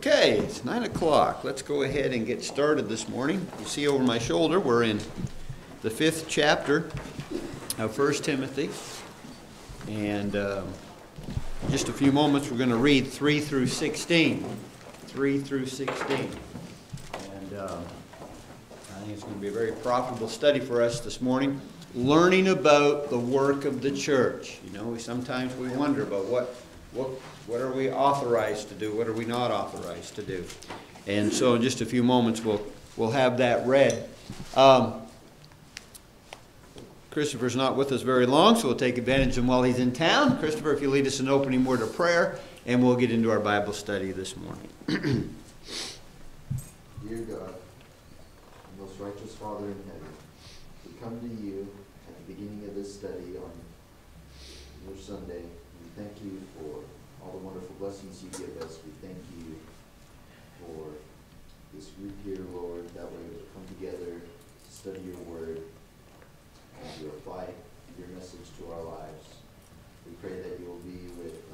Okay, it's 9 o'clock. Let's go ahead and get started this morning. You see over my shoulder, we're in the 5th chapter of 1 Timothy. And in just a few moments, we're going to read 3 through 16. 3 through 16. And I think it's going to be a very profitable study for us this morning. Learning about the work of the church. You know, sometimes we wonder about what are we authorized to do? What are we not authorized to do? And so in just a few moments we'll have that read. Christopher's not with us very long, so we'll take advantage of him while he's in town. Christopher, if you lead us in an opening word of prayer, and we'll get into our Bible study this morning. Dear God, most righteous Father in heaven, we come to you at the beginning of this study on your Sunday. We thank you for all the wonderful blessings you give us. We thank you for this group here, Lord, that we're able to come together to study your word and to apply your message to our lives. We pray that you will be with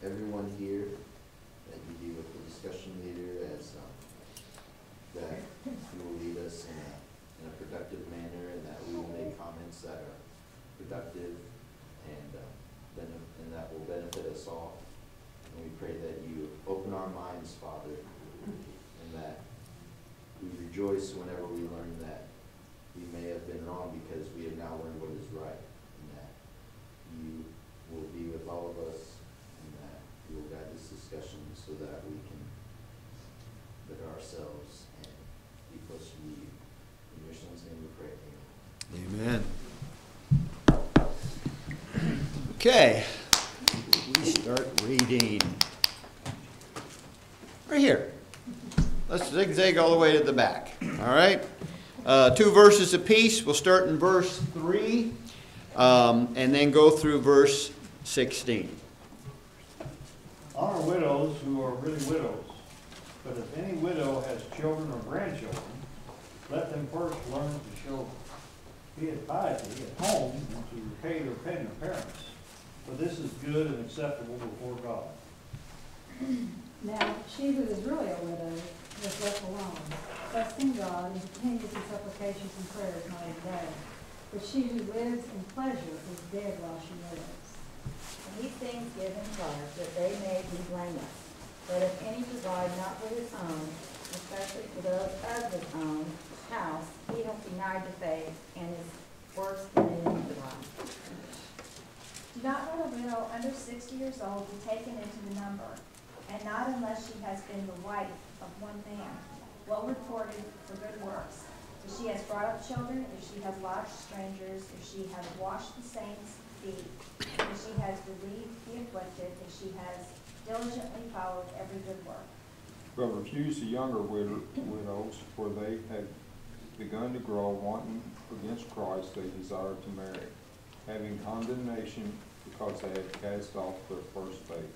everyone here, that you be with the discussion leader as that you will lead us in a productive manner, and that we will make comments that are productive and that will benefit us all. And we pray that you open our minds, Father, and that we rejoice whenever we learn that we may have been wrong because we have now learned what is right, and that you will be with all of us, and that you will guide this discussion so that we can better ourselves and be close to you. In your Son's name we pray. Amen. Okay. We start reading right here. Let's zigzag all the way to the back. All right. 2 verses apiece. We'll start in verse 3 and then go through verse 16. Honor widows who are really widows. But if any widow has children or grandchildren, let them first learn to show piety at home and to repay their penitent parents. For this is good and acceptable before God. Now, she who is really a widow was left alone, trusting God and continues in supplications and prayers night and day. But she who lives in pleasure is dead while she lives. And these things give him charge, that they may be blameless. But if any provide not for his own, especially for those of his own house, he hath denied the faith and is worse than an infidel. Do not let a widow under 60 years old be taken into the number, and not unless she has been the wife of one man, well reported for good works. If she has brought up children, if she has lodged strangers, if she has washed the saints' feet, if she has relieved the afflicted, if she has diligently followed every good work. But refuse the younger widows, for they have begun to grow wanton against Christ, they desire to marry, having condemnation because they have cast off their first faith.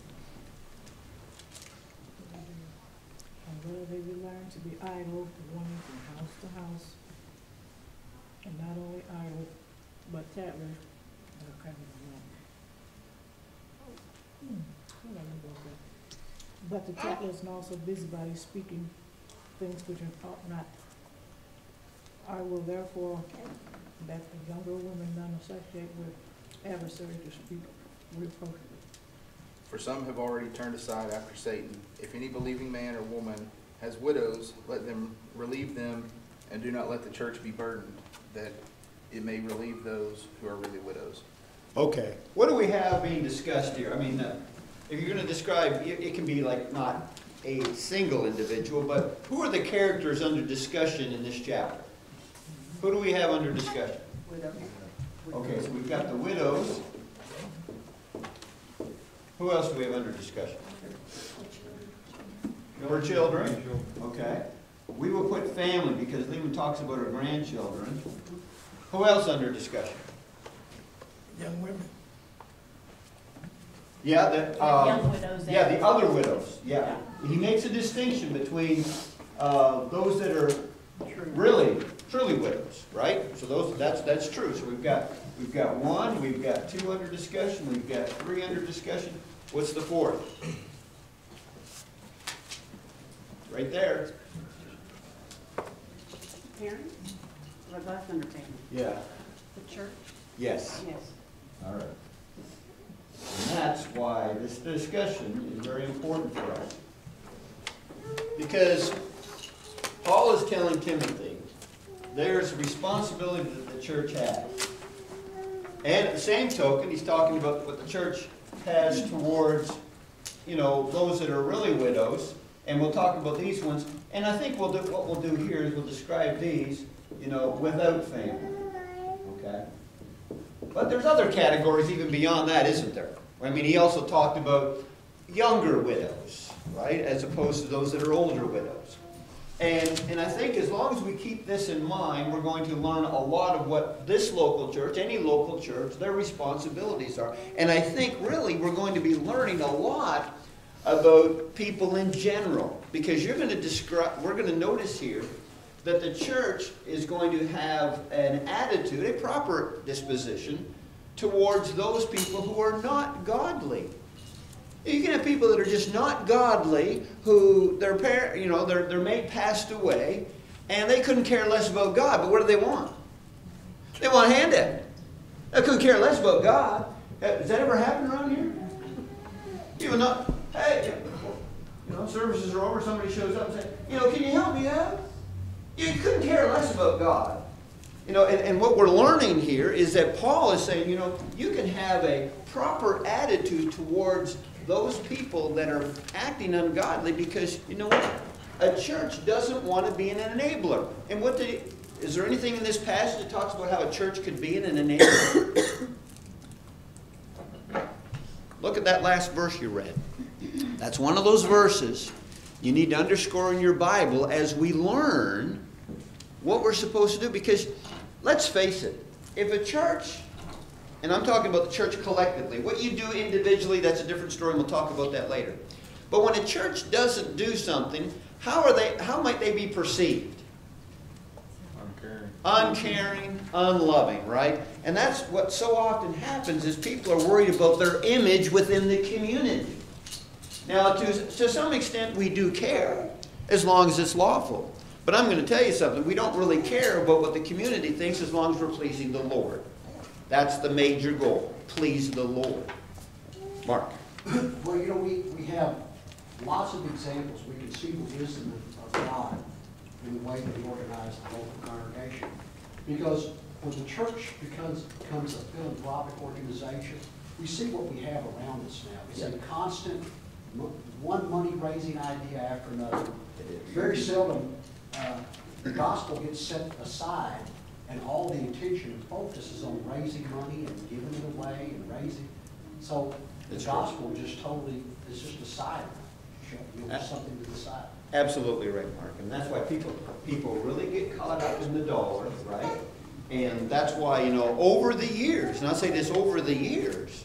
And whether they will learn to be idle, running from house to house, and not only idle, but tattlers, and a kind of but the tattlers and also busybodies speaking things which ought not. I will therefore that the younger women none associate with adversaries to speak reproachfully. For some have already turned aside after Satan. If any believing man or woman has widows, let them relieve them, and do not let the church be burdened, that it may relieve those who are really widows. Okay. What do we have being discussed here? I mean, if you're going to describe, it can be like not a single individual, but who are the characters under discussion in this chapter? Who do we have under discussion? Widows. Okay, so we've got the widows. Who else do we have under discussion? Her children. Okay. We will put family because Lehman talks about her grandchildren. Who else under discussion? Young women. Yeah, young widows. Yeah, the other widows. Yeah. He makes a distinction between those that are really truly widows, right? So that's true. So we've got 1, we've got 2 under discussion, we've got 3 under discussion. What's the 4th? right there. Parents? What about undertaking? Yeah. The church? Yes. Yes. All right. And that's why this discussion is very important for us. Because Paul is telling Timothy there's a responsibility that the church has. And at the same token, he's talking about what the church has towards, those that are really widows. And we'll talk about these ones. And I think what we'll do here is we'll describe these, without family. Okay? But there's other categories even beyond that, isn't there? I mean, he also talked about younger widows, right, as opposed to those that are older widows. And I think as long as we keep this in mind, we're going to learn a lot of what this local church, any local church, their responsibilities are. And I think really we're going to be learning a lot about people in general, because we're going to notice here that the church is going to have an attitude, a proper disposition towards those people who are not godly. You can have people that are just not godly, who their mate passed away, and they couldn't care less about God. But what do they want? They want a handout. They couldn't care less about God. Has that ever happened around here? Even not, hey, services are over, somebody shows up and says, can you help me out? You couldn't care less about God. And what we're learning here is that Paul is saying, you can have a proper attitude towards those people that are acting ungodly, because, you know what? A church doesn't want to be an enabler. And is there anything in this passage that talks about how a church could be an enabler? Look at that last verse you read. That's one of those verses you need to underscore in your Bible as we learn what we're supposed to do. Because let's face it, if a church, and I'm talking about the church collectively, what you do individually, that's a different story, and we'll talk about that later. But when a church doesn't do something, how might they be perceived? Uncaring, unloving, right? And that's what so often happens, is people are worried about their image within the community. Now, to some extent, we do care, as long as it's lawful. But I'm going to tell you something. We don't really care about what the community thinks as long as we're pleasing the Lord. That's the major goal, please the Lord. Mark. Well, we have lots of examples. We can see the wisdom of God in the way that He organized the local congregation. Because when the church becomes a philanthropic organization, we see what we have around us now. It's a constant, one money-raising idea after another. Very seldom the gospel gets set aside and all the attention and focus is on raising money and giving it away and raising. So the gospel just totally is just a side. Something to decide. Absolutely right, Mark. And that's why people really get caught up in the dollar, right? And that's why, over the years, and I say this, over the years,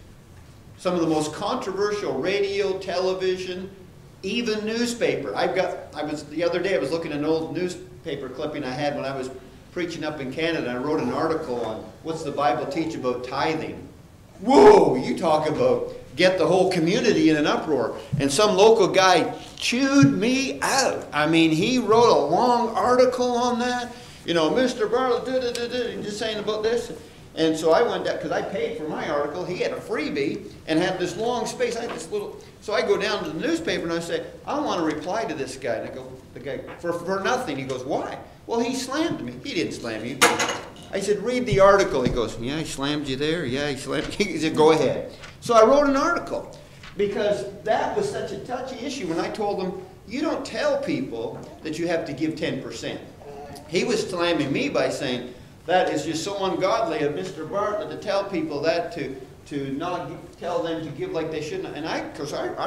some of the most controversial radio, television, even newspaper. The other day I was looking at an old newspaper clipping I had when I was preaching up in Canada. I wrote an article on what's the Bible teach about tithing. Whoa, you talk about get the whole community in an uproar. And some local guy chewed me out. I mean, he wrote a long article on that. Mr. Bartlett, just saying about this. And so I went down, because I paid for my article. He had a freebie and had this long space. I had this little, so I go down to the newspaper and I say, I want to reply to this guy. And I go, the guy, for nothing. He goes, why? Well, he slammed me. He didn't slam you. I said, read the article. He goes, yeah, he slammed you there. Yeah, he slammed you. He said, go ahead. So I wrote an article because that was such a touchy issue when I told him, you don't tell people that you have to give 10%. He was slamming me by saying, that is just so ungodly of Mr. Bartlett to tell people that, to not tell them to give like they shouldn't. And I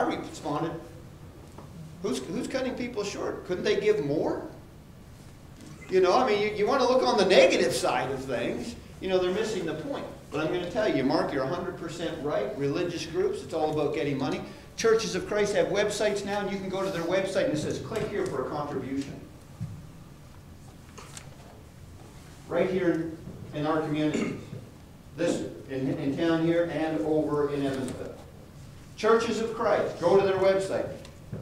responded, who's cutting people short? Couldn't they give more? You want to look on the negative side of things. They're missing the point. But I'm going to tell you, Mark, you're 100% right. Religious groups, it's all about getting money. Churches of Christ have websites now, and you can go to their website and it says, click here for a contribution. Right here in our community. This, in town here and over in Evansville. Churches of Christ, go to their website.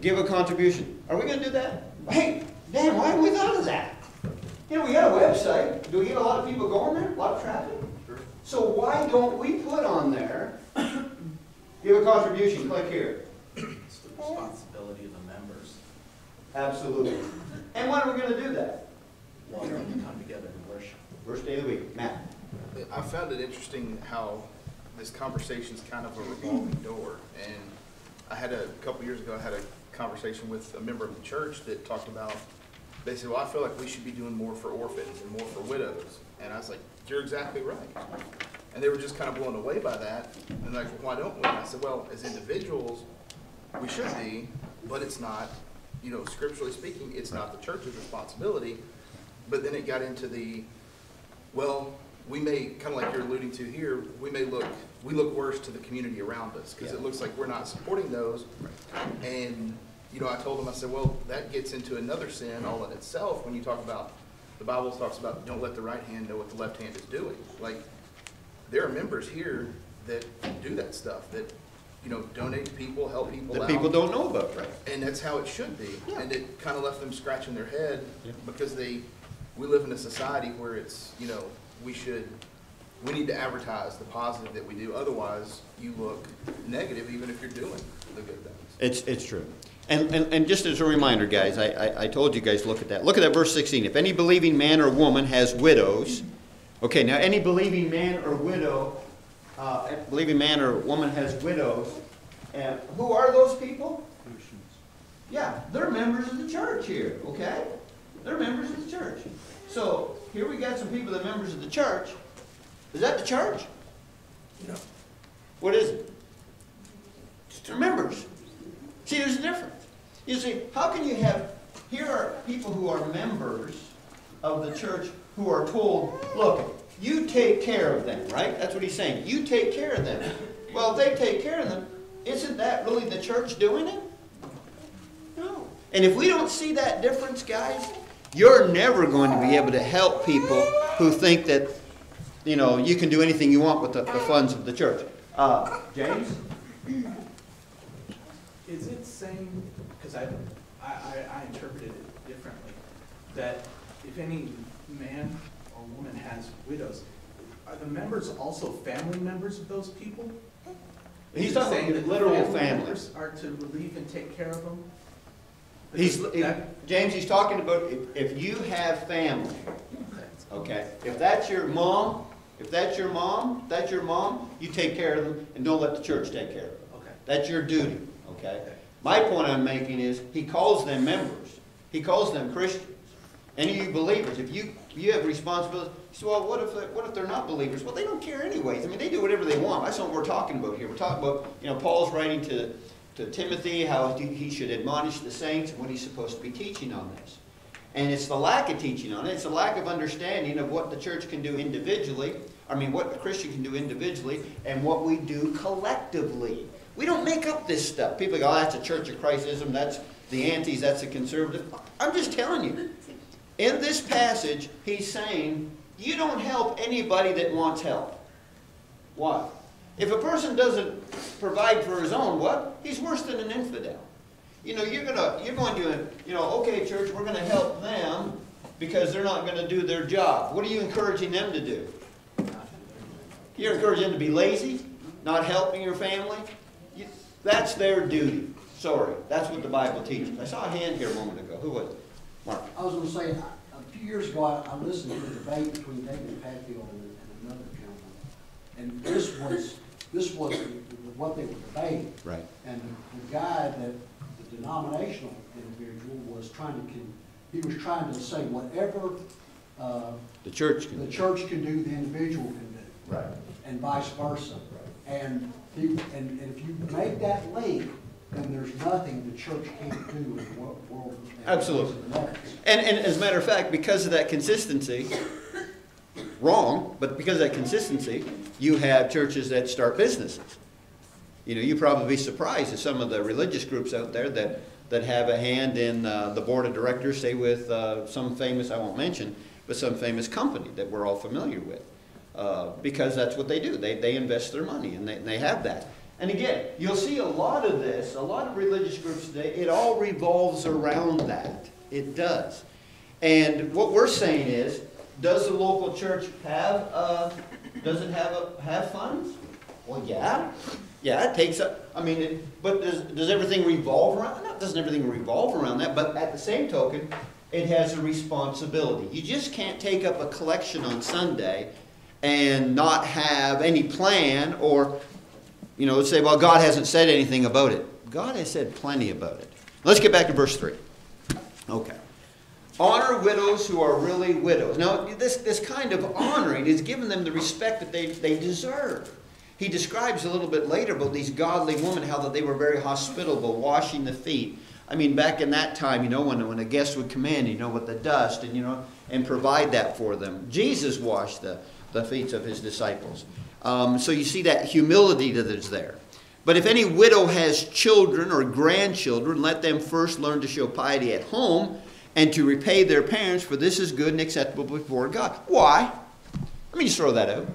give a contribution. Are we going to do that? Hey, Dan, why haven't we thought of that? You know, we got a website. Do we get a lot of people going there? A lot of traffic? Sure. So why don't we put on there, give a contribution, click here. It's the responsibility of the members. Absolutely. And when are we going to do that? One, to come together and worship. First day of the week. Matt. I found it interesting how this conversation's kind of a revolving door. And I had a couple years ago, I had a conversation with a member of the church that talked about, they said, well, I feel like we should be doing more for orphans and more for widows. And I was like, you're exactly right. And they were just kind of blown away by that. And like, well, why don't we? And I said, well, as individuals, we should be, but it's not, you know, scripturally speaking, it's not the church's responsibility. But then it got into the, well, we may, kind of like you're alluding to here, we look worse to the community around us because it looks like we're not supporting those. And, you know, I told them, I said, well, that gets into another sin all in itself when you talk about, the Bible talks about don't let the right hand know what the left hand is doing. Like, there are members here that do that stuff, that, you know, donate to people, help people out. That people don't know about, right? And that's how it should be. Yeah. And it kind of left them scratching their head Yeah. because we live in a society where it's, you know, we need to advertise the positive that we do. Otherwise, you look negative even if you're doing the good things. It's true. And just as a reminder, guys, I told you guys, look at that. Look at that verse 16. If any believing man or woman has widows, okay, now any believing man or believing man or woman has widows, and who are those people? Christians. Yeah, they're members of the church here, okay? They're members of the church. So here we got some people that are members of the church. Is that the church? No. What is it? They're members. See, there's a difference. You see, how can you have, here are people who are members of the church who are told, look, you take care of them, right? That's what he's saying. You take care of them. Well, if they take care of them, isn't that really the church doing it? No. And if we don't see that difference, guys, you're never going to be able to help people who think that, you know, you can do anything you want with the funds of the church. James? Is it saying, because I interpreted it differently, that if any man or woman has widows, are the members also family members of those people? He's Is it talking saying about that literal family family. members are to relieve and take care of them? James, he's talking about if you have family, okay? If that's your mom, you take care of them and don't let the church take care of them. Okay. That's your duty, okay? My point I'm making is he calls them members. He calls them Christians. Any of you believers, if you have responsibility, you say, well, what if they're not believers? Well, they don't care anyways. I mean, they do whatever they want. That's what we're talking about here. We're talking about, you know, Paul's writing to Timothy, how he should admonish the saints and what he's supposed to be teaching on this. And it's the lack of teaching on it. It's the lack of understanding of what the church can do individually. I mean, what a Christian can do individually and what we do collectively. We don't make up this stuff. People go, oh, that's a Church of Christism. That's the antis. That's the conservative. I'm just telling you. In this passage, he's saying, you don't help anybody that wants help. Why? If a person doesn't provide for his own, what? He's worse than an infidel. You know, you're going to, you know, okay, church, we're going to help them because they're not going to do their job. What are you encouraging them to do? You're encouraging them to be lazy, not helping your family. That's their duty. Sorry, that's what the Bible teaches. I saw a hand here a moment ago. Who was it? Mark. I was going to say, a few years ago, I listened to a debate between David Padfield and another gentleman. And this was what they were debating. Right. And the guy that the denominational individual was trying to say whatever The church can do, the individual can do. Right. And vice versa. And if you make that link, then there's nothing the church can't do in the world. Absolutely. And as a matter of fact, because of that consistency, wrong, but because of that consistency, you have churches that start businesses. You know, you'd probably be surprised at some of the religious groups out there that have a hand in the board of directors, say with some famous, I won't mention, but some famous company that we're all familiar with. Because that's what they do. They invest their money, and they have that. And again, you'll see a lot of this, a lot of religious groups today, it all revolves around that. It does. And what we're saying is, does the local church have, does it have funds? Well, yeah. Yeah, it takes up, I mean, but does everything revolve around that? Doesn't everything revolve around that? But at the same token, it has a responsibility. You just can't take up a collection on Sunday and not have any plan, or, you know, say, well, God hasn't said anything about it. God has said plenty about it. Let's get back to verse 3. Okay. Honor widows who are really widows. Now, this kind of honoring is giving them the respect that they deserve. He describes a little bit later about these godly women, how that they were very hospitable, washing the feet. I mean, back in that time, you know, when a guest would come in, you know, with the dust, and, you know, and provide that for them. Jesus washed the feet of his disciples. So you see that humility that is there. But if any widow has children or grandchildren, let them first learn to show piety at home and to repay their parents, for this is good and acceptable before God. Why? Let me just throw that out.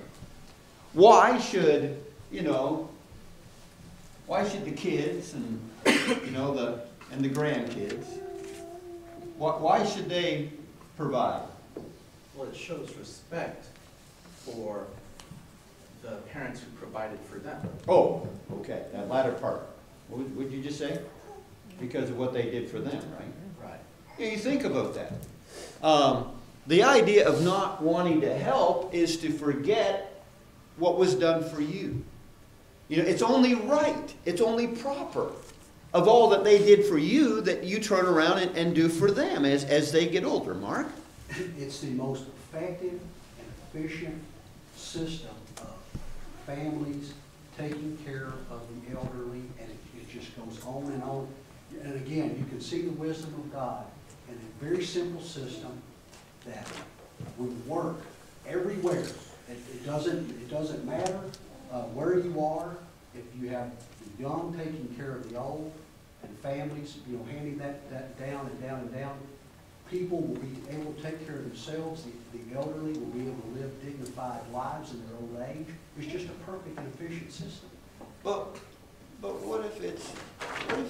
Why should, you know, why should the kids and, you know, the grandkids, why should they provide? Well, it shows respect for the parents who provided for them. Oh, okay, that latter part. What would you just say? Because of what they did for them, right? Right. Yeah, you think about that. The idea of not wanting to help is to forget what was done for you. You know, it's only right, it's only proper of all that they did for you that you turn around and do for them as they get older. Mark? It's the most effective and efficient system of families taking care of the elderly, and it just goes on and on. And again, you can see the wisdom of God in a very simple system that would work everywhere. It doesn't matter where you are. If you have the young taking care of the old, and families, you know, handing that down and down and down, people will be able to take care of themselves. The elderly will be able to live dignified lives in their old age. It's just a perfect and efficient system. But what if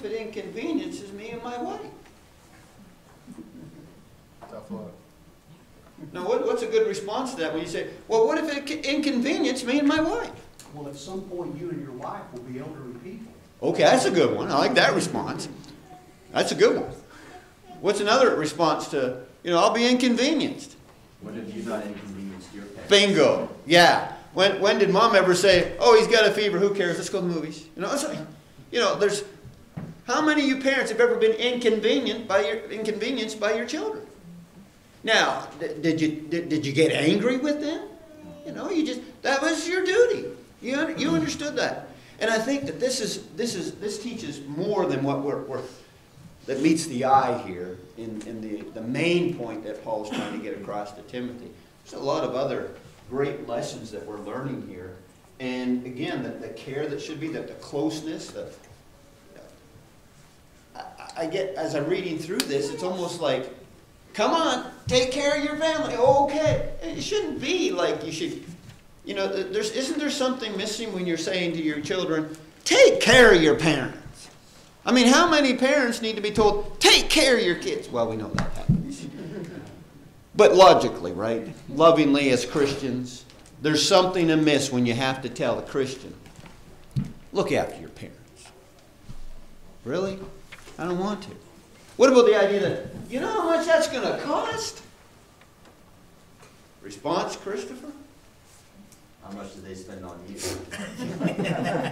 it inconveniences me and my wife? Tough luck. Now, what's a good response to that when you say, well, what if it inconvenienced me and my wife? Well, at some point, you and your wife will be elderly people. Okay, that's a good one. I like that response. That's a good one. What's another response to, you know, I'll be inconvenienced? What have you not inconvenienced your parents? Bingo. Yeah. When did mom ever say, oh, he's got a fever, who cares, let's go to the movies? You know, it's like, you know, there's, how many of you parents have ever been inconvenienced by your children? Now, did you get angry with them? You know, that was your duty. You understood that. And I think that this teaches more than what that meets the eye here in the main point that Paul's trying to get across to Timothy. There's a lot of other great lessons that we're learning here. And again, the care that should be, the closeness, I get, as I'm reading through this, it's almost like, come on, take care of your family. Okay. It shouldn't be like you should, you know, isn't there something missing when you're saying to your children, take care of your parents? I mean, how many parents need to be told, take care of your kids? Well, we know that happens. But logically, right? Lovingly as Christians, there's something amiss when you have to tell a Christian, look after your parents. Really? I don't want to. What about the idea that, you know how much that's going to cost? Response, Christopher? How much do they spend on you?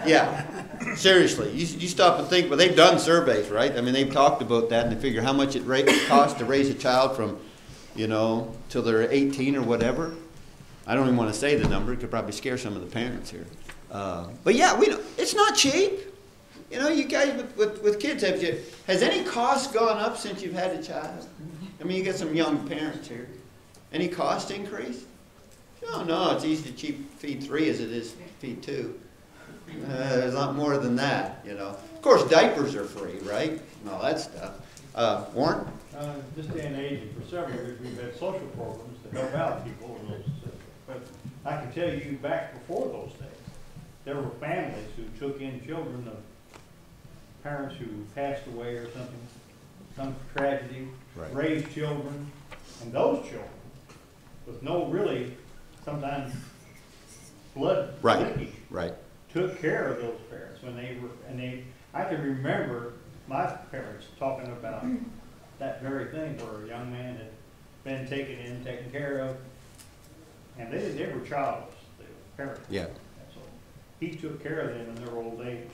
Yeah. Seriously, you stop and think, well, they've done surveys, right? I mean, they've talked about that, and they figure how much it costs to raise a child from, you know, till they're 18 or whatever. I don't even want to say the number. It could probably scare some of the parents here. But yeah, we know it's not cheap. You know, you guys with kids, has any cost gone up since you've had a child? I mean, you got some young parents here. Any cost increase? Oh, no, it's easy to feed 3 as it is to feed 2. There's a lot more than that, you know. Of course, diapers are free, right? And all that stuff. Warren? This day and age, for several years, we've had social programs to help out people. But I can tell you back before those days, there were families who took in children of parents who passed away or something, some tragedy, Right. raised children, and those children, with no really, sometimes blood Right. linkage, Right. took care of those parents when I can remember my parents talking about that very thing, where a young man had been taken care of, and they were childless, the parents. Yeah. So he took care of them in their old age.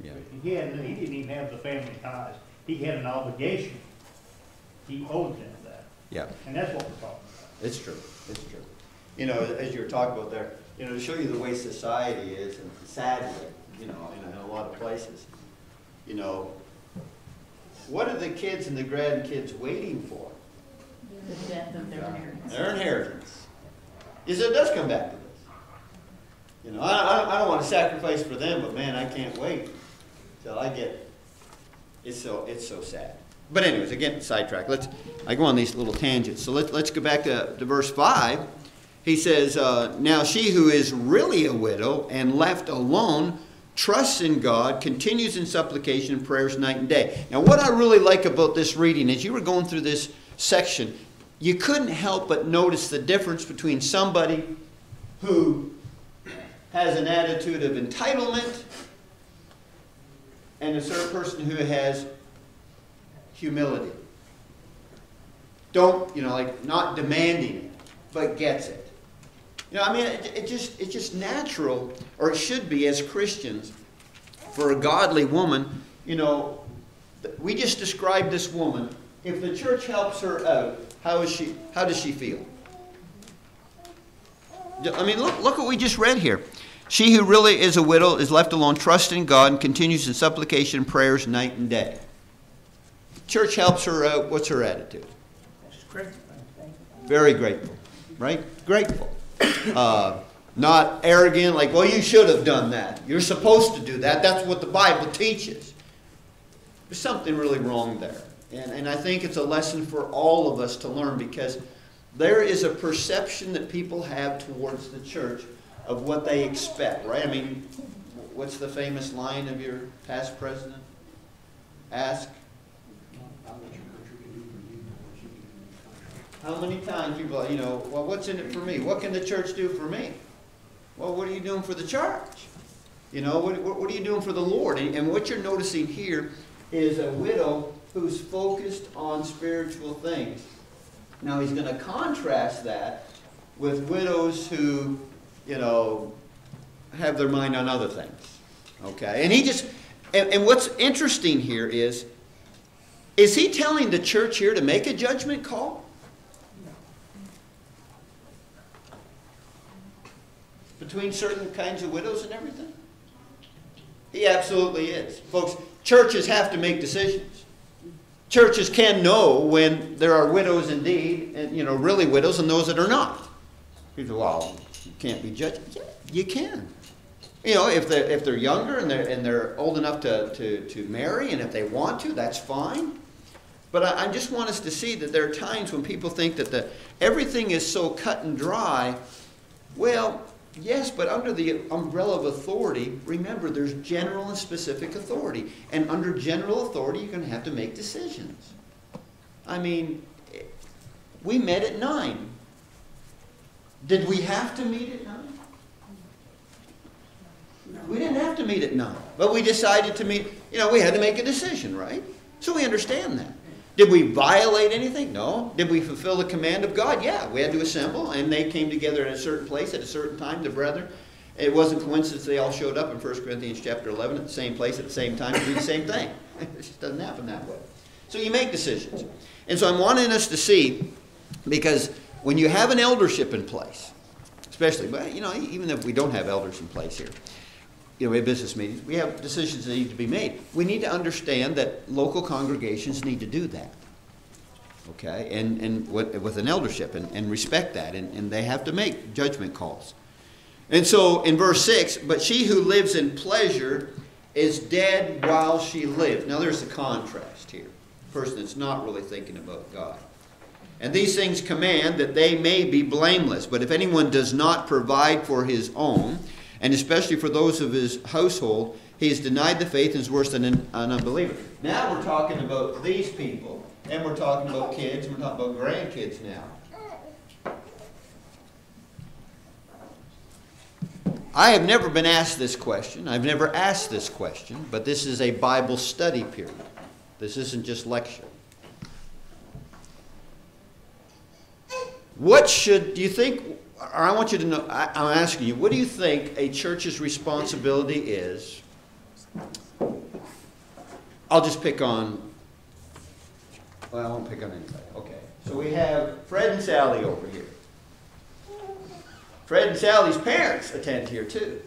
Yeah. He didn't even have the family ties. He had an obligation. He owed them that. Yeah. And that's what we're talking about. It's true. It's true. You know, as you were talking about there, you know, to show you the way society is, and sadly, you know, in a lot of places, you know, what are the kids and the grandkids waiting for? The death of their parents. Their inheritance. Is it does come back to this. You know, I don't want to sacrifice for them, but man, I can't wait till I get. It's so sad. But anyways, again, sidetrack. I go on these little tangents. So let's go back to verse 5. He says, now she who is really a widow and left alone trusts in God, continues in supplication and prayers night and day. Now what I really like about this reading, as you were going through this section, you couldn't help but notice the difference between somebody who has an attitude of entitlement and a certain person who has humility. Don't, you know, like not demanding it, but gets it. You know, I mean, it's just natural, or it should be as Christians, for a godly woman, you know, we just described this woman. If the church helps her out, how does she feel? I mean, look what we just read here. She who really is a widow is left alone, trusting God, and continues in supplication and prayers night and day. Church helps her out. What's her attitude? Very grateful, right? Grateful. Not arrogant, like, well, you should have done that. You're supposed to do that. That's what the Bible teaches. There's something really wrong there. And I think it's a lesson for all of us to learn, because there is a perception that people have towards the church of what they expect, right? I mean, what's the famous line of your past president? Ask. How many times people, you know, well, what's in it for me? What can the church do for me? Well, what are you doing for the church? You know, what are you doing for the Lord? And what you're noticing here is a widow who's focused on spiritual things. Now, he's going to contrast that with widows who, you know, have their mind on other things. Okay? And he just, and what's interesting here is he telling the church here to make a judgment call? Between certain kinds of widows and everything? He absolutely is. Folks, churches have to make decisions. Churches can know when there are widows indeed, and, you know, really widows, and those that are not. People, well, you can't be judged. Yeah, you can. You know, if they're younger and they're old enough to marry, and if they want to, that's fine. But I just want us to see that there are times when people think that everything is so cut and dry. Well, yes, but under the umbrella of authority, remember, there's general and specific authority. And under general authority, you're going to have to make decisions. I mean, we met at 9. Did we have to meet at 9? We didn't have to meet at 9. But we decided to meet. You know, we had to make a decision, right? So we understand that. Did we violate anything? No. Did we fulfill the command of God? Yeah. We had to assemble, and they came together in a certain place at a certain time, the brethren. It wasn't coincidence they all showed up in 1 Corinthians chapter 11 at the same place at the same time to do the same thing. It just doesn't happen that way. So you make decisions. And so I'm wanting us to see, because when you have an eldership in place, especially, but you know, even if we don't have elders in place here, you know, we have business meetings, we have decisions that need to be made. We need to understand that local congregations need to do that. Okay? And with an eldership, and respect that. And they have to make judgment calls. And so in verse 6, but she who lives in pleasure is dead while she lives. Now there's a contrast here. A person that's not really thinking about God. And these things command that they may be blameless. But if anyone does not provide for his own, and especially for those of his household, he has denied the faith and is worse than an unbeliever. Now we're talking about these people, and we're talking about kids, and we're talking about grandkids now. I have never been asked this question. I've never asked this question, but this is a Bible study period. This isn't just lecture. What do you think, or I want you to know, I'm asking you, what do you think a church's responsibility is? I'll just pick on, well, I won't pick on anybody. Okay. So we have Fred and Sally over here. Fred and Sally's parents attend here too.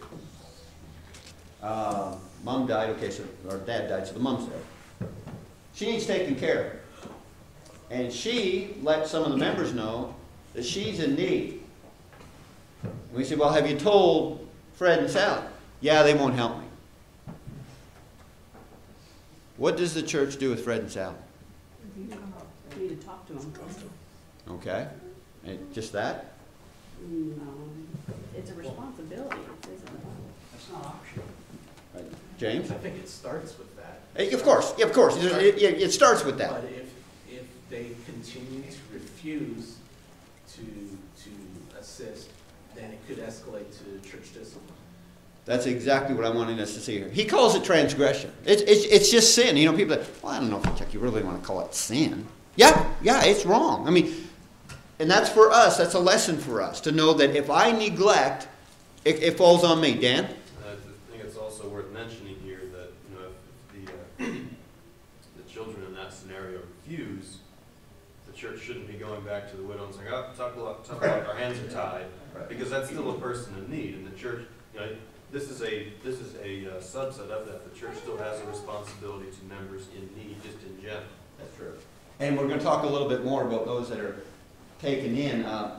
Mom died, okay, so, or dad died, so the mom's there. She needs taken care of. And she let some of the members know that she's in need. And we said, well, have you told Fred and Sally? Yeah, they won't help me. What does the church do with Fred and Sally? You need to talk to them. Okay. And just that? No, it's a responsibility, isn't it? That's not optional. Right. James? I think it starts with that. Of course. It starts with that. But if they continue to refuse to assist, then it could escalate to church discipline. That's exactly what I'm wanting us to see here. He calls it transgression. It's just sin. You know, people say, well, I don't know if you really want to call it sin. Yeah, it's wrong. I mean, and that's for us. That's a lesson for us to know that if I neglect, it falls on me. Dan? I think it's also worth mentioning here that, you know, if the children in that scenario refuse, the church shouldn't be going back to the widow and saying, oh, tough luck, our hands are tied, because that's still a person in need, and the church, you know, this is a subset of that. The church still has a responsibility to members in need, just in general. That's true. And we're going to talk a little bit more about those that are taken in. I'm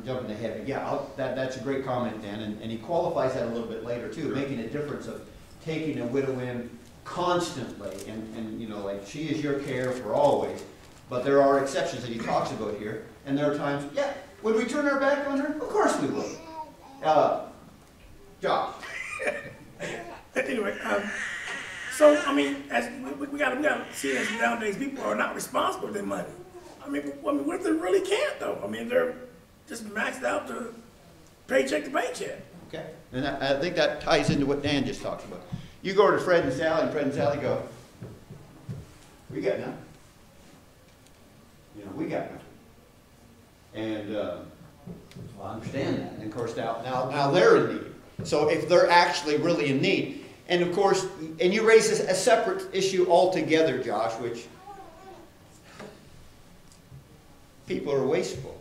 jumping ahead, but yeah, that's a great comment, Dan, and he qualifies that a little bit later too, making a difference of taking a widow in constantly, and you know, like she is your care for always, but there are exceptions that he talks about here, and there are times, yeah, would we turn our back on her? Of course we would. Josh. Anyway, so I mean, as we gotta see as nowadays people are not responsible for their money. I mean, what if they really can't though? I mean, they're just maxed out to paycheck to paycheck. Okay, and I think that ties into what Dan just talked about. You go to Fred and Sally go, we got nothing. You know, we got nothing. And well, I understand that. And of course, now they're in need. So if they're actually really in need, and of course, and you raise a separate issue altogether, Josh, which people are wasteful.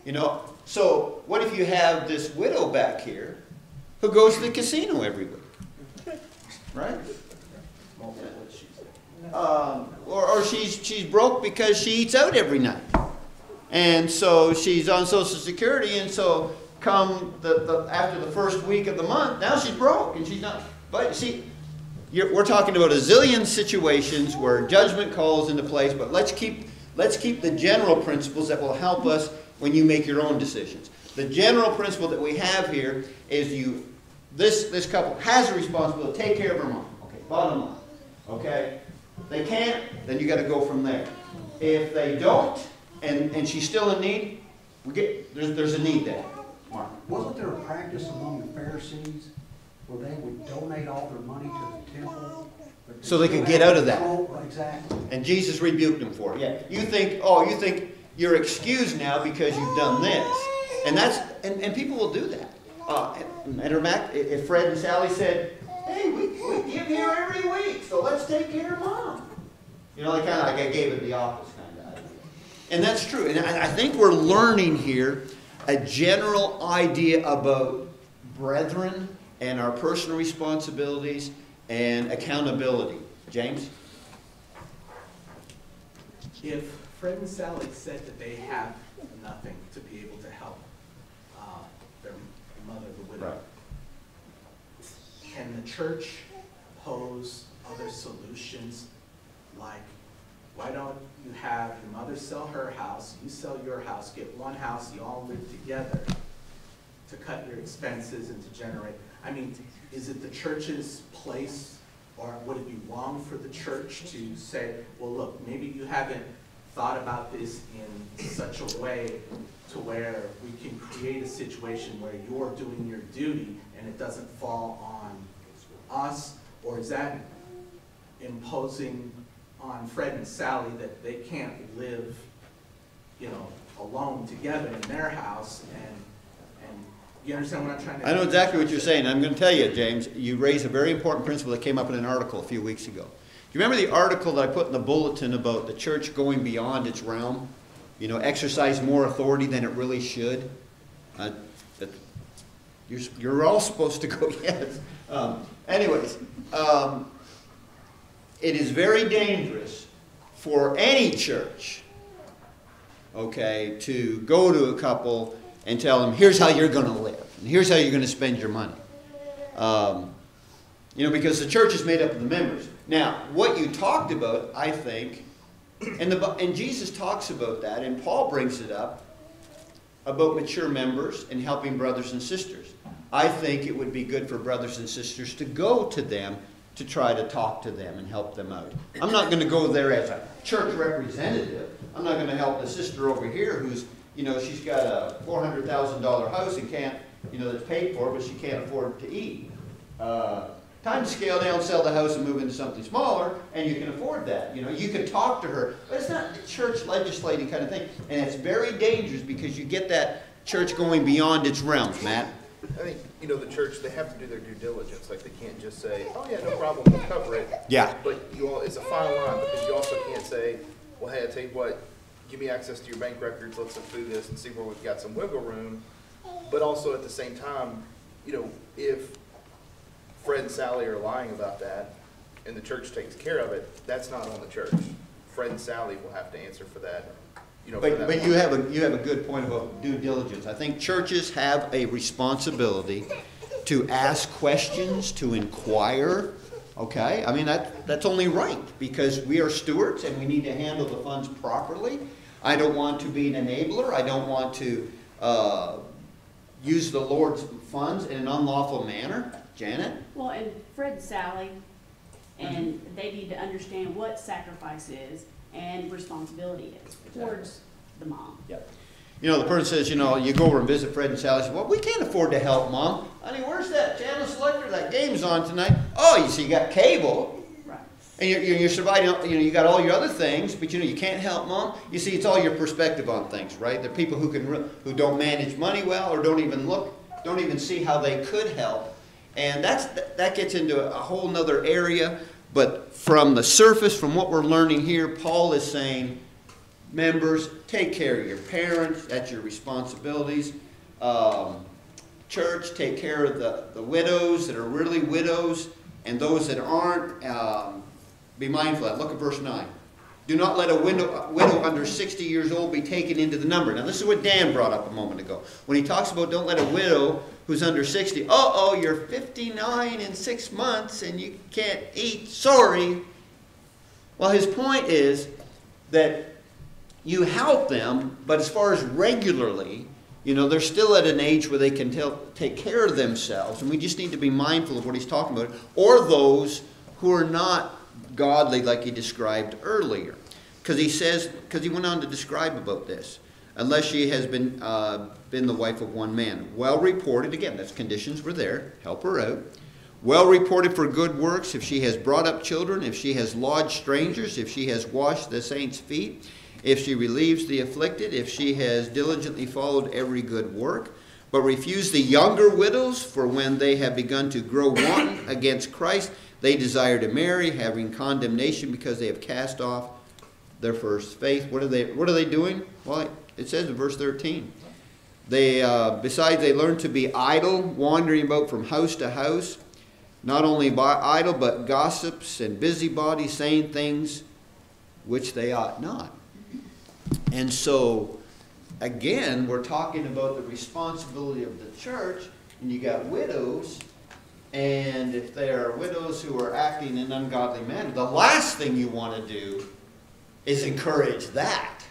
You know, so what if you have this widow back here who goes to the casino every week, right? Or she's broke because she eats out every night, and so she's on Social Security, and so come after the first week of the month, now she's broke and she's not. But see, we're talking about a zillion situations where judgment calls into place. But let's keep the general principles that will help us when you make your own decisions. The general principle that we have here is this couple has a responsibility to take care of her mom. Okay, bottom line. Okay, they can't, then you got to go from there. If they don't, and she's still in need, there's a need there. Mark. Wasn't there a practice among the Pharisees where they would donate all their money to the temple? So they could get out of that. Exactly. And Jesus rebuked them for it. Yeah. You think you're excused now because you've done this. And people will do that. Matter of fact, if Fred and Sally said, hey, we give here every week, so let's take care of mom. You know, I gave it the office kind of idea. And that's true. And I think we're learning here a general idea about brethren and our personal responsibilities and accountability. James? If Fred and Sally said that they have nothing to be able to help their mother, the widow, can the church pose other solutions like, why don't you have your mother sell her house, you sell your house, get one house, you all live together, to cut your expenses and to generate. I mean, is it the church's place, or would it be wrong for the church to say, well, look, maybe you haven't thought about this in such a way to where we can create a situation where you're doing your duty and it doesn't fall on us? Or is that imposing on Fred and Sally that they can't live, alone together in their house? And you understand what I'm trying to do? I know exactly what you're saying. I'm going to tell you, James, you raised a very important principle that came up in an article a few weeks ago. Do you remember the article that I put in the bulletin about the church going beyond its realm? Exercise more authority than it really should? You're all supposed to go, yes. Anyways, it is very dangerous for any church, okay, to go to a couple and tell them, here's how you're going to live, and here's how you're going to spend your money. Because the church is made up of the members. Now, what you talked about, I think, and Jesus talks about that, and Paul brings it up, about mature members and helping brothers and sisters. I think it would be good for brothers and sisters to go to them to try to talk to them and help them out. I'm not going to go there as a church representative. I'm not going to help the sister over here who's, she's got a $400,000 house and can't, that's paid for, but she can't afford to eat. Time to scale down, sell the house, and move into something smaller, and you can afford that. You can talk to her, but it's not the church legislating kind of thing. And it's very dangerous because you get that church going beyond its realms, Matt. I think, the church, they have to do their due diligence. Like, they can't just say, oh, yeah, no problem, we'll cover it. Yeah. But it's a fine line, because you also can't say, well, hey, I tell you what, give me access to your bank records, let's look through this and see where we've got some wiggle room. But also at the same time, if Fred and Sally are lying about that and the church takes care of it, that's not on the church. Fred and Sally will have to answer for that. But you have a good point about due diligence. I think churches have a responsibility to ask questions, to inquire. Okay, I mean that's only right because we are stewards and we need to handle the funds properly. I don't want to be an enabler. I don't want to use the Lord's funds in an unlawful manner. Janet? Well, and Fred and Sally, and they need to understand what sacrifice is and responsibility is towards the mom. Yep. The person says, you go over and visit Fred and Sally. Says, well, we can't afford to help, Mom. Honey, where's that channel selector? That game's on tonight. Oh, you see, you got cable. Right. And you're surviving, you got all your other things, but you can't help, Mom. You see, it's all your perspective on things, right? There are people who don't manage money well or don't even see how they could help. And that gets into a whole nother area. But from the surface, from what we're learning here, Paul is saying, members, take care of your parents. That's your responsibilities. Church, take care of the widows that are really widows and those that aren't. Be mindful of that. Look at verse 9. Do not let a widow under 60 years old be taken into the number. Now, this is what Dan brought up a moment ago. When he talks about don't let a widow who's under 60, you're 59 in 6 months and you can't eat, sorry. Well, his point is that you help them, but as far as regularly, they're still at an age where they can take care of themselves, and we just need to be mindful of what he's talking about, or those who are not godly like he described earlier. Because he went on to describe about this. Unless she has been the wife of one man. Well reported, again, that's conditions were there, help her out. Well reported for good works, if she has brought up children, if she has lodged strangers, if she has washed the saints' feet, if she relieves the afflicted, if she has diligently followed every good work. But refuse the younger widows, for when they have begun to grow wanton against Christ, they desire to marry, having condemnation because they have cast off their first faith. What are they doing? Well, it says in verse 13. Besides, they learn to be idle, wandering about from house to house. Not only idle, but gossips and busybodies, saying things which they ought not. And so, again, we're talking about the responsibility of the church, and you got widows, and if there are widows who are acting in an ungodly manner, the last thing you want to do is encourage that.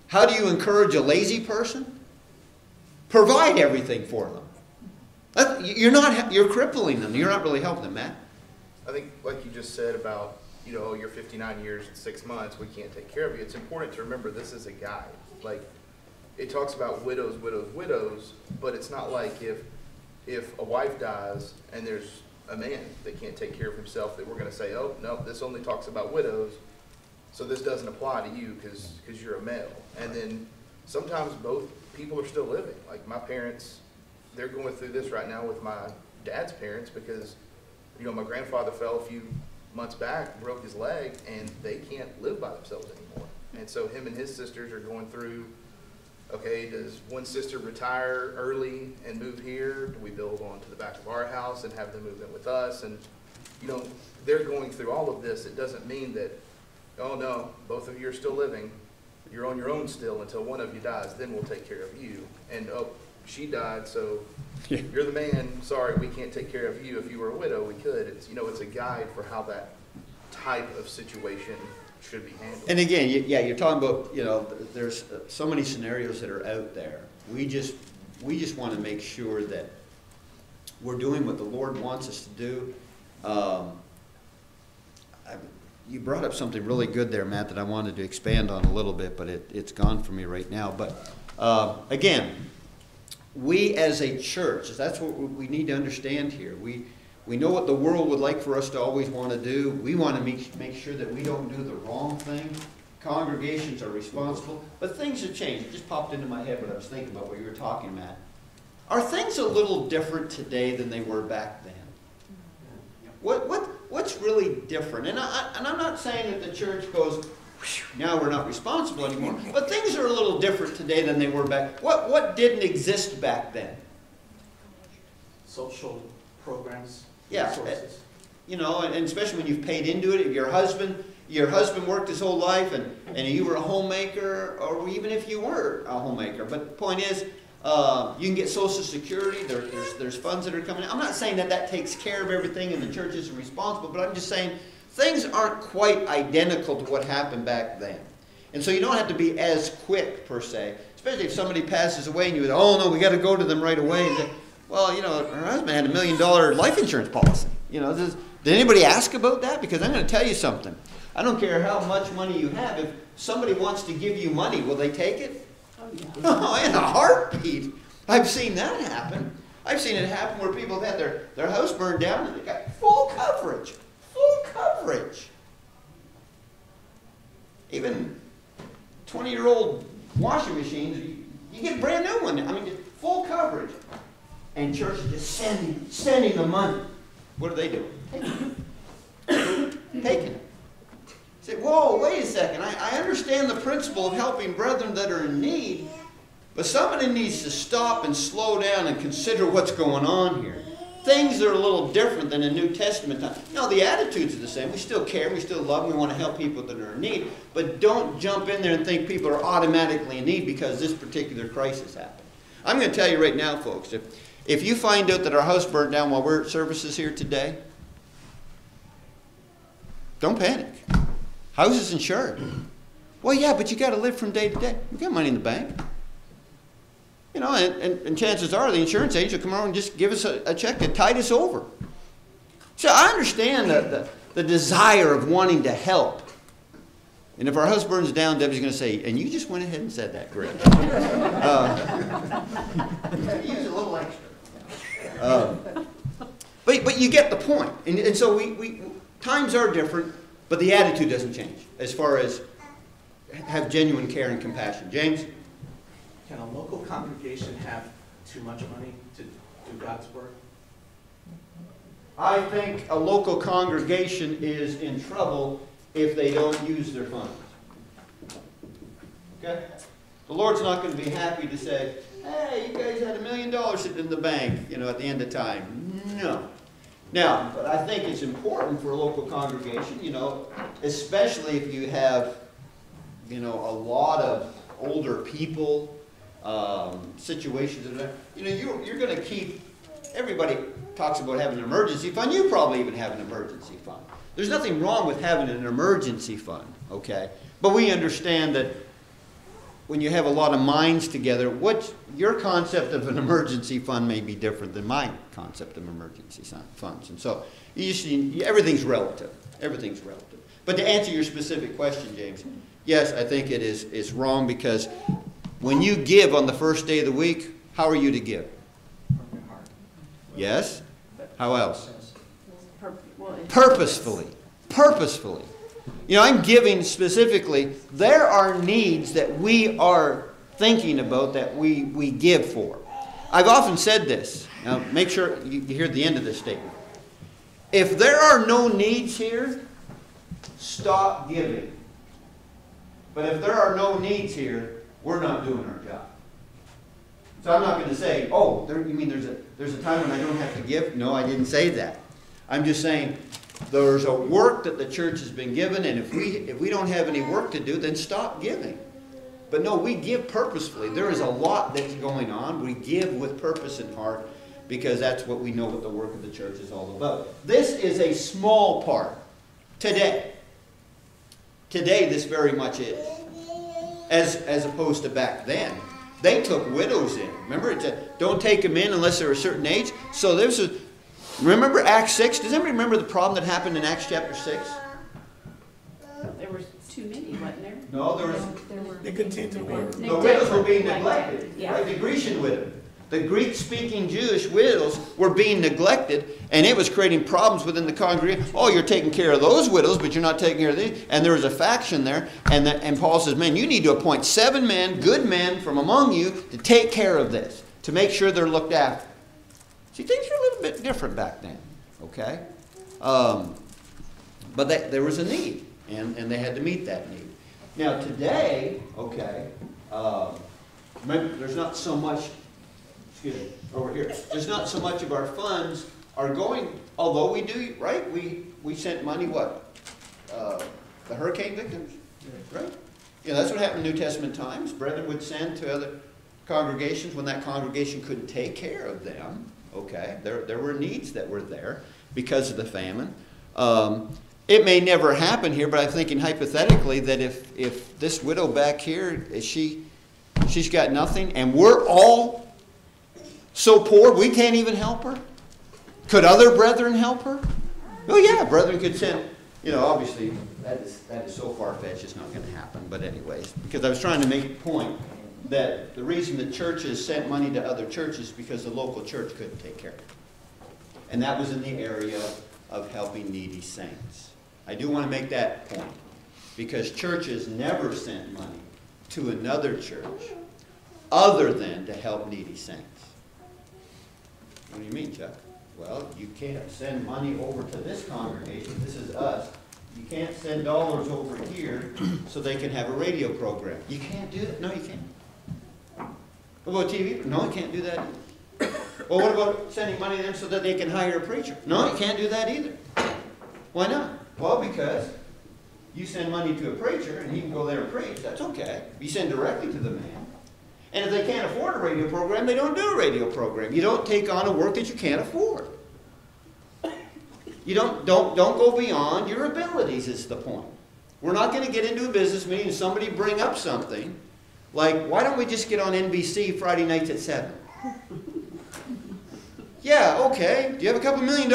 How do you encourage a lazy person? provide everything for them. You're crippling them. You're not really helping them, Matt. I think, like you just said about, you're 59 years and 6 months, we can't take care of you. It's important to remember this is a guide. Like, it talks about widows, but it's not like if a wife dies and there's a man that can't take care of himself that we're going to say, oh, no, this only talks about widows, so this doesn't apply to you because you're a male. And then sometimes both people are still living. Like my parents, they're going through this right now with my dad's parents because, my grandfather fell a few months back, broke his leg, and they can't live by themselves anymore. And so him and his sisters are going through, okay, does one sister retire early and move here? Do we build onto the back of our house and have them move in with us? And, they're going through all of this. It doesn't mean that, oh no, both of you are still living. You're on your own still until one of you dies. Then we'll take care of you. And, oh, she died, so you're the man. Sorry, we can't take care of you. If you were a widow, we could. It's, it's a guide for how that type of situation should be handled. And again, you're talking about, there's so many scenarios that are out there. We just want to make sure that we're doing what the Lord wants us to do. You brought up something really good there, Matt, that I wanted to expand on a little bit, but it's gone from me right now. But again, we as a church, that's what we need to understand here. We know what the world would like for us to always want to do. We want to make sure that we don't do the wrong thing. Congregations are responsible. But things have changed. It just popped into my head when I was thinking about what you were talking, Matt. Are things a little different today than they were back then? What's really different? And I'm not saying that the church goes, now we're not responsible anymore. But things are a little different today than they were back. What didn't exist back then? Social programs. Yeah, resources. And especially when you've paid into it. If your husband worked his whole life and you were a homemaker, or even if you weren't a homemaker. But the point is, you can get Social Security. There's funds that are coming in. I'm not saying that takes care of everything and the church isn't responsible, but I'm just saying things aren't quite identical to what happened back then. And so you don't have to be as quick, per se, especially if somebody passes away and you go, oh, no, we got to go to them right away. And say, well, her husband had $1 million life insurance policy. Did anybody ask about that? Because I'm going to tell you something. I don't care how much money you have. If somebody wants to give you money, will they take it? Oh, yeah. Oh, in a heartbeat. I've seen that happen. I've seen it happen where people have had their house burned down and they got full coverage. Full coverage. Even 20-year-old washing machines, you get a brand new one. I mean, full coverage. And church is just sending the money. What are they doing? Taking it. Say, whoa, wait a second. I understand the principle of helping brethren that are in need, but somebody needs to stop and slow down and consider what's going on here. Things are a little different than in New Testament time. No, the attitudes are the same. We still care, we still love, we want to help people that are in need, but don't jump in there and think people are automatically in need because this particular crisis happened. I'm going to tell you right now, folks, if you find out that our house burned down while we're at services here today, don't panic. House is insured. Well, yeah, but you got to live from day to day. We got money in the bank. And chances are the insurance agent will come over and just give us a check to tide us over. So I understand the desire of wanting to help. And if our house burns down, Debbie's going to say, and you just went ahead and said that, Greg. Use a little extra. But you get the point. And so we times are different, but the attitude doesn't change as far as have genuine care and compassion. James? Can a local congregation have too much money to do God's work? I think a local congregation is in trouble if they don't use their funds. Okay? The Lord's not going to be happy to say, hey, you guys had $1 million sitting in the bank, at the end of time. No. Now, but I think it's important for a local congregation, especially if you have, a lot of older people, situations, you're going to keep, everybody talks about having an emergency fund. You probably even have an emergency fund. There's nothing wrong with having an emergency fund, okay? But we understand that when you have a lot of minds together, what your concept of an emergency fund may be different than my concept of emergency funds. And so everything's relative. Everything's relative. But to answer your specific question, James, yes, I think it's wrong, because when you give on the first day of the week, how are you to give? Yes? How else? Purposefully. Purposefully. You know, I'm giving specifically, there are needs that we are thinking about that we give for. I've often said this. Now, make sure you hear the end of this statement. If there are no needs here, stop giving. But if there are no needs here, we're not doing our job. So I'm not going to say, oh, you mean there's a time when I don't have to give? No, I didn't say that. I'm just saying there's a work that the church has been given, and if we don't have any work to do, then stop giving. But no, we give purposefully. There is a lot that's going on. We give with purpose in heart, because that's what we know what the work of the church is all about. This is a small part today. Today, this very much is. As opposed to back then. They took widows in. Remember, it said, don't take them in unless they're a certain age. So this is, remember Acts 6? Does anybody remember the problem that happened in Acts chapter 6? There were too many, wasn't there? No, there was. They continued to work. The widows were being neglected. Yeah. Right? The Grecian widow. The Greek-speaking Jewish widows were being neglected, and it was creating problems within the congregation. Oh, you're taking care of those widows, but you're not taking care of these. And there was a faction there, and Paul says, man, you need to appoint 7 men, good men from among you, to take care of this, to make sure they're looked after. See, things were a little bit different back then, okay? But there was a need, and they had to meet that need. Now, today, okay, remember, there's not so much... over here. There's not so much of our funds are going, although we do, right? We sent money, what? The hurricane victims, right? Yeah, that's what happened in New Testament times. Brethren would send to other congregations when that congregation couldn't take care of them. Okay, there were needs that were there because of the famine. It may never happen here, but I'm thinking hypothetically that if this widow back here, she's got nothing, and we're all so poor we can't even help her? Could other brethren help her? Oh yeah, brethren could send, obviously that is so far-fetched it's not going to happen. But anyways, because I was trying to make a point that the reason the churches sent money to other churches is because the local church couldn't take care of it. And that was in the area of helping needy saints. I do want to make that point, because churches never sent money to another church other than to help needy saints. What do you mean, Chuck? Well, you can't send money over to this congregation. This is us. You can't send dollars over here so they can have a radio program. You can't do that. No, you can't. What about TV? No, you can't do that either. Well, what about sending money to them so that they can hire a preacher? No, you can't do that either. Why not? Well, because you send money to a preacher and he can go there and preach. That's okay. You send directly to the man. And if they can't afford a radio program, they don't do a radio program. You don't take on a work that you can't afford. You don't go beyond your abilities is the point. We're not going to get into a business meeting and somebody bring up something like, why don't we just get on NBC Friday nights at 7? Yeah, okay. Do you have a couple $1 million?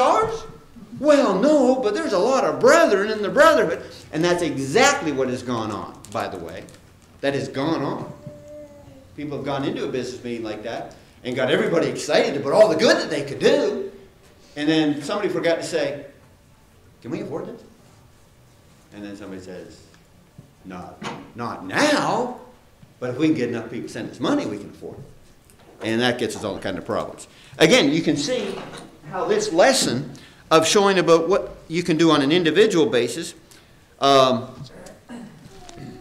Well, no, but there's a lot of brethren in the brotherhood. And that's exactly what has gone on, by the way. That has gone on. People have gone into a business meeting like that and got everybody excited about all the good that they could do. And then somebody forgot to say, can we afford this? And then somebody says, not now, but if we can get enough people to send us money, we can afford it. And that gets us all kind of problems. Again, you can see how this lesson of showing about what you can do on an individual basis. 1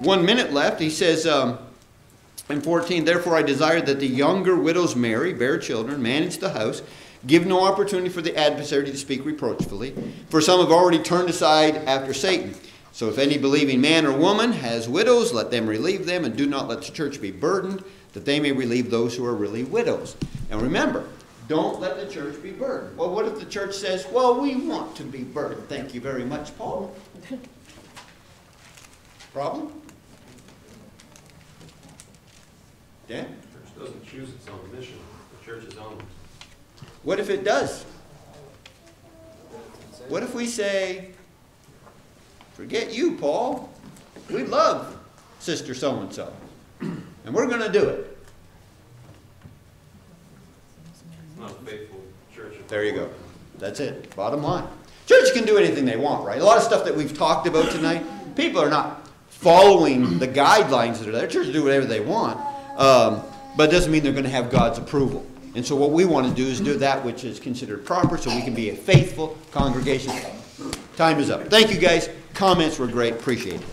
minute left. He says, in 14, therefore I desire that the younger widows marry, bear children, manage the house, give no opportunity for the adversary to speak reproachfully, for some have already turned aside after Satan. So if any believing man or woman has widows, let them relieve them, and do not let the church be burdened, that they may relieve those who are really widows. And remember, don't let the church be burdened. Well, what if the church says, well, we want to be burdened? Thank you very much, Paul. Problem? Dan? The church doesn't choose its own mission, the church is owned. What if it does? What if we say, forget you, Paul. We love Sister so-and-so, and we're going to do it. It's not a faithful church. There you go. That's it. Bottom line. Church can do anything they want, right? A lot of stuff that we've talked about tonight, people are not following the guidelines that are there. Churches do whatever they want, but it doesn't mean they're going to have God's approval. And so what we want to do is do that which is considered proper so we can be a faithful congregation. Time is up. Thank you, guys. Comments were great. Appreciate it.